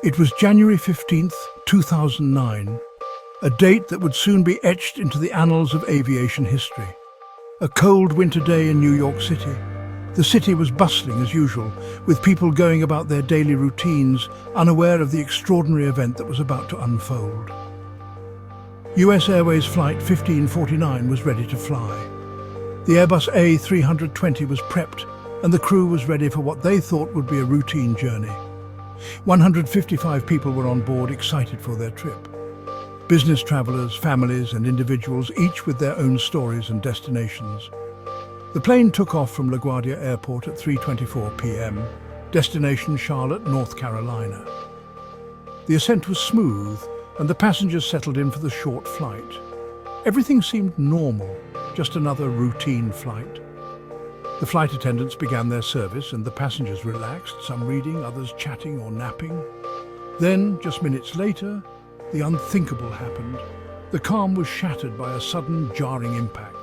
It was January 15th, 2009, a date that would soon be etched into the annals of aviation history. A cold winter day in New York City. The city was bustling as usual, with people going about their daily routines, unaware of the extraordinary event that was about to unfold. US Airways Flight 1549 was ready to fly. The Airbus A320 was prepped, and the crew was ready for what they thought would be a routine journey. 155 people were on board, excited for their trip. Business travelers, families and individuals, each with their own stories and destinations. The plane took off from LaGuardia Airport at 3:24 p.m, destination Charlotte, North Carolina. The ascent was smooth and the passengers settled in for the short flight. Everything seemed normal, just another routine flight. The flight attendants began their service and the passengers relaxed, some reading, others chatting or napping. Then, just minutes later, the unthinkable happened. The calm was shattered by a sudden, jarring impact.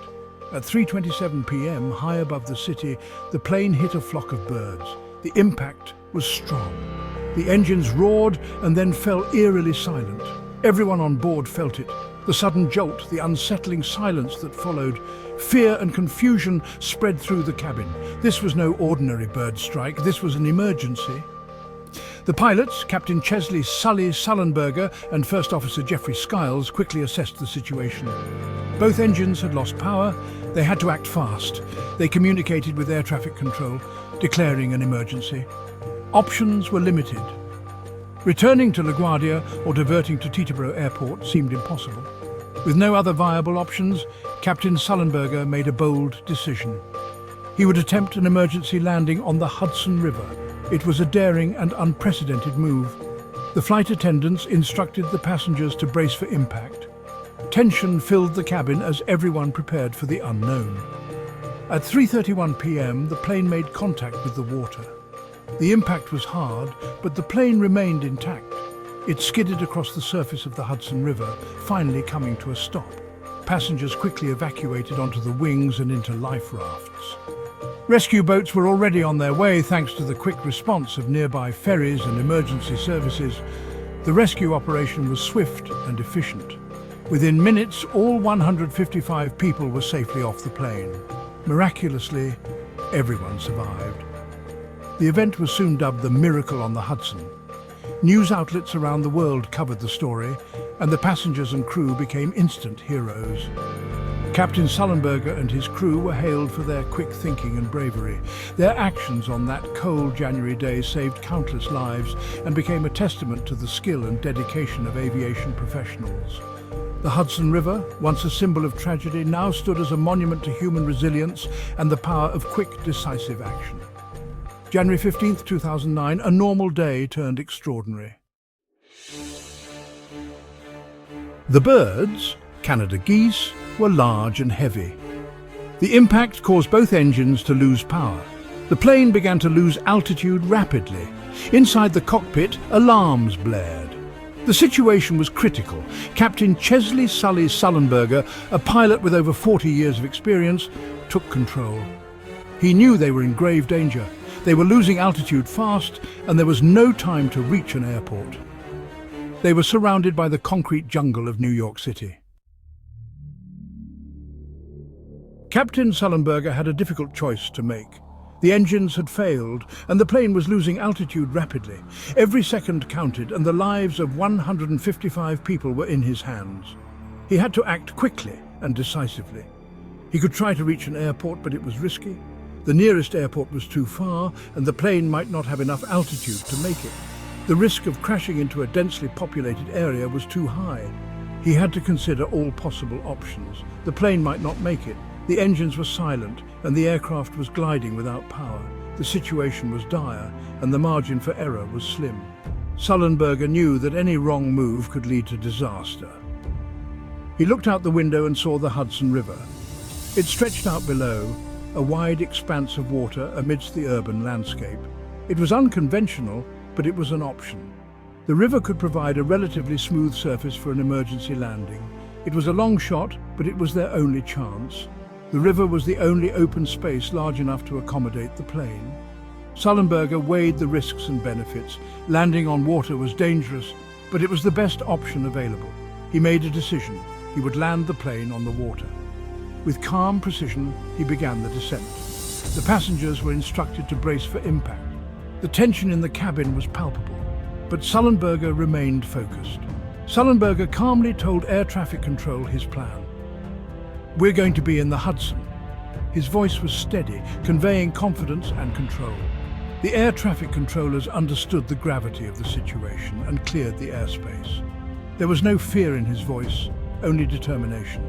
At 3:27 p.m, high above the city, the plane hit a flock of birds. The impact was strong. The engines roared and then fell eerily silent. Everyone on board felt it. The sudden jolt, the unsettling silence that followed. Fear and confusion spread through the cabin. This was no ordinary bird strike, this was an emergency. The pilots, Captain Chesley, Sully, Sullenberger and First Officer Jeffrey Skiles, quickly assessed the situation. Both engines had lost power. They had to act fast. They communicated with air traffic control, declaring an emergency. Options were limited. Returning to LaGuardia or diverting to Teterboro Airport seemed impossible. With no other viable options, Captain Sullenberger made a bold decision. He would attempt an emergency landing on the Hudson River. It was a daring and unprecedented move. The flight attendants instructed the passengers to brace for impact. Tension filled the cabin as everyone prepared for the unknown. At 3:31 p.m, the plane made contact with the water. The impact was hard, but the plane remained intact. It skidded across the surface of the Hudson River, finally coming to a stop. Passengers quickly evacuated onto the wings and into life rafts. Rescue boats were already on their way thanks to the quick response of nearby ferries and emergency services. The rescue operation was swift and efficient. Within minutes, all 155 people were safely off the plane. Miraculously, everyone survived. The event was soon dubbed the Miracle on the Hudson. News outlets around the world covered the story, and the passengers and crew became instant heroes. Captain Sullenberger and his crew were hailed for their quick thinking and bravery. Their actions on that cold January day saved countless lives and became a testament to the skill and dedication of aviation professionals. The Hudson River, once a symbol of tragedy, now stood as a monument to human resilience and the power of quick, decisive action. January 15th, 2009, a normal day turned extraordinary. The birds, Canada geese, were large and heavy. The impact caused both engines to lose power. The plane began to lose altitude rapidly. Inside the cockpit, alarms blared. The situation was critical. Captain Chesley Sully Sullenberger, a pilot with over 40 years of experience, took control. He knew they were in grave danger. They were losing altitude fast, and there was no time to reach an airport. They were surrounded by the concrete jungle of New York City. Captain Sullenberger had a difficult choice to make. The engines had failed, and the plane was losing altitude rapidly. Every second counted, and the lives of 155 people were in his hands. He had to act quickly and decisively. He could try to reach an airport, but it was risky. The nearest airport was too far, and the plane might not have enough altitude to make it. The risk of crashing into a densely populated area was too high. He had to consider all possible options. The plane might not make it. The engines were silent, and the aircraft was gliding without power. The situation was dire, and the margin for error was slim. Sullenberger knew that any wrong move could lead to disaster. He looked out the window and saw the Hudson River. It stretched out below, a wide expanse of water amidst the urban landscape. It was unconventional, but it was an option. The river could provide a relatively smooth surface for an emergency landing. It was a long shot, but it was their only chance. The river was the only open space large enough to accommodate the plane. Sullenberger weighed the risks and benefits. Landing on water was dangerous, but it was the best option available. He made a decision. He would land the plane on the water. With calm precision, he began the descent. The passengers were instructed to brace for impact. The tension in the cabin was palpable, but Sullenberger remained focused. Sullenberger calmly told air traffic control his plan. "We're going to be in the Hudson." His voice was steady, conveying confidence and control. The air traffic controllers understood the gravity of the situation and cleared the airspace. There was no fear in his voice, only determination.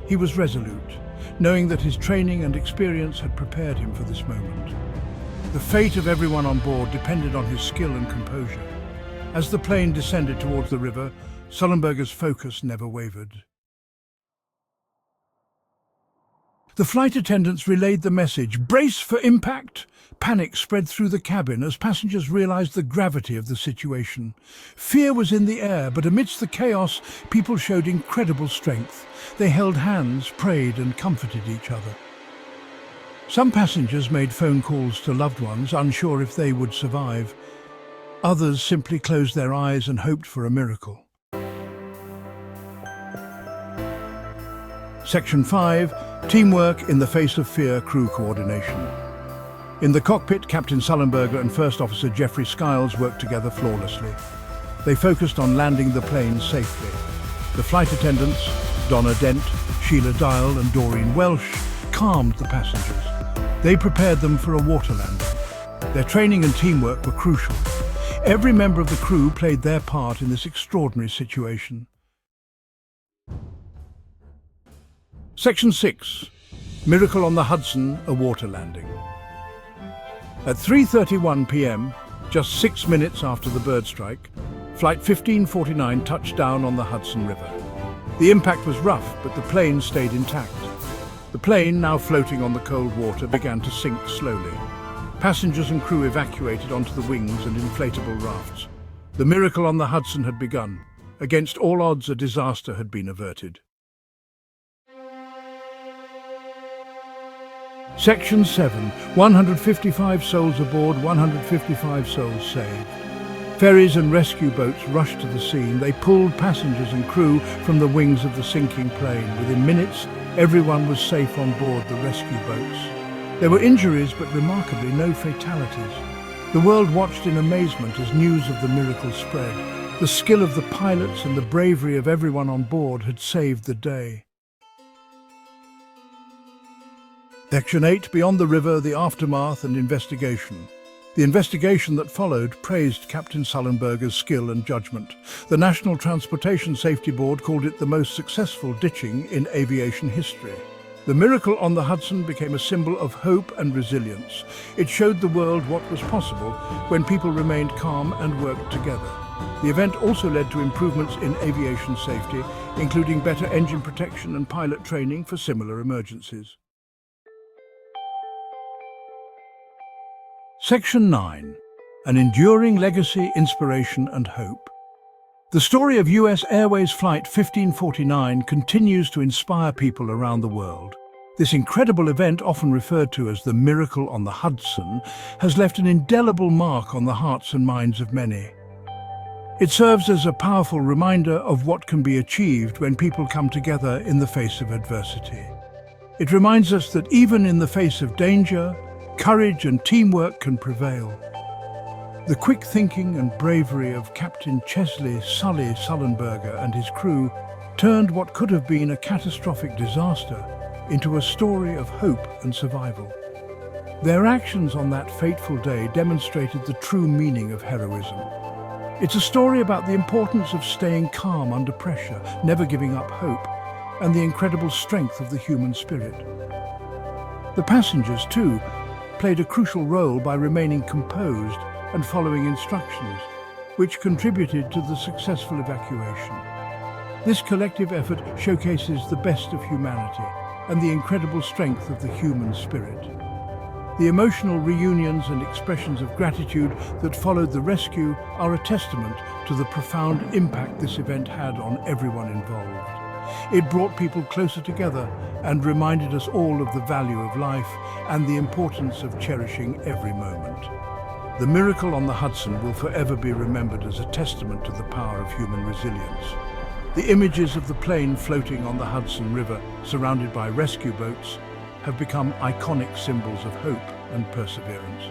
He was resolute, knowing that his training and experience had prepared him for this moment. The fate of everyone on board depended on his skill and composure. As the plane descended towards the river, Sullenberger's focus never wavered. The flight attendants relayed the message, "Brace for impact!" Panic spread through the cabin as passengers realized the gravity of the situation. Fear was in the air, but amidst the chaos, people showed incredible strength. They held hands, prayed, and comforted each other. Some passengers made phone calls to loved ones, unsure if they would survive. Others simply closed their eyes and hoped for a miracle. Section 5. Teamwork in the face of fear, crew coordination. In the cockpit, Captain Sullenberger and First Officer Jeffrey Skiles worked together flawlessly. They focused on landing the plane safely. The flight attendants, Donna Dent, Sheila Dial and Doreen Welsh, calmed the passengers. They prepared them for a water landing. Their training and teamwork were crucial. Every member of the crew played their part in this extraordinary situation. Section 6. Miracle on the Hudson, a water landing. At 3:31 p.m., just 6 minutes after the bird strike, Flight 1549 touched down on the Hudson River. The impact was rough, but the plane stayed intact. The plane, now floating on the cold water, began to sink slowly. Passengers and crew evacuated onto the wings and inflatable rafts. The miracle on the Hudson had begun. Against all odds, a disaster had been averted. Section 7. 155 souls aboard, 155 souls saved. Ferries and rescue boats rushed to the scene. They pulled passengers and crew from the wings of the sinking plane. Within minutes, everyone was safe on board the rescue boats. There were injuries, but remarkably no fatalities. The world watched in amazement as news of the miracle spread. The skill of the pilots and the bravery of everyone on board had saved the day. Section 8. Beyond the river, the aftermath and investigation. The investigation that followed praised Captain Sullenberger's skill and judgment. The National Transportation Safety Board called it the most successful ditching in aviation history. The miracle on the Hudson became a symbol of hope and resilience. It showed the world what was possible when people remained calm and worked together. The event also led to improvements in aviation safety, including better engine protection and pilot training for similar emergencies. Section 9. An enduring legacy, inspiration and hope. The story of US Airways Flight 1549 continues to inspire people around the world. This incredible event, often referred to as the miracle on the Hudson, has left an indelible mark on the hearts and minds of many. It serves as a powerful reminder of what can be achieved when people come together in the face of adversity. It reminds us that even in the face of danger, courage and teamwork can prevail. The quick thinking and bravery of Captain Chesley "Sully" Sullenberger and his crew turned what could have been a catastrophic disaster into a story of hope and survival. Their actions on that fateful day demonstrated the true meaning of heroism. It's a story about the importance of staying calm under pressure, never giving up hope, and the incredible strength of the human spirit. The passengers, too, played a crucial role by remaining composed and following instructions, which contributed to the successful evacuation. This collective effort showcases the best of humanity and the incredible strength of the human spirit. The emotional reunions and expressions of gratitude that followed the rescue are a testament to the profound impact this event had on everyone involved. It brought people closer together and reminded us all of the value of life and the importance of cherishing every moment. The miracle on the Hudson will forever be remembered as a testament to the power of human resilience. The images of the plane floating on the Hudson River, surrounded by rescue boats, have become iconic symbols of hope and perseverance.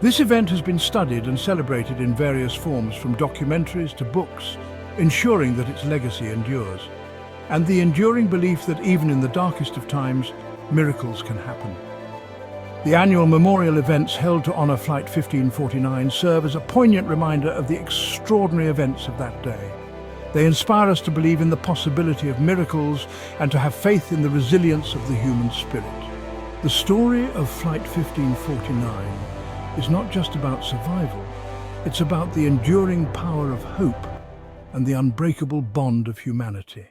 This event has been studied and celebrated in various forms, from documentaries to books, ensuring that its legacy endures, and the enduring belief that even in the darkest of times, miracles can happen. The annual memorial events held to honor Flight 1549 serve as a poignant reminder of the extraordinary events of that day. They inspire us to believe in the possibility of miracles and to have faith in the resilience of the human spirit. The story of Flight 1549 is not just about survival, it's about the enduring power of hope and the unbreakable bond of humanity.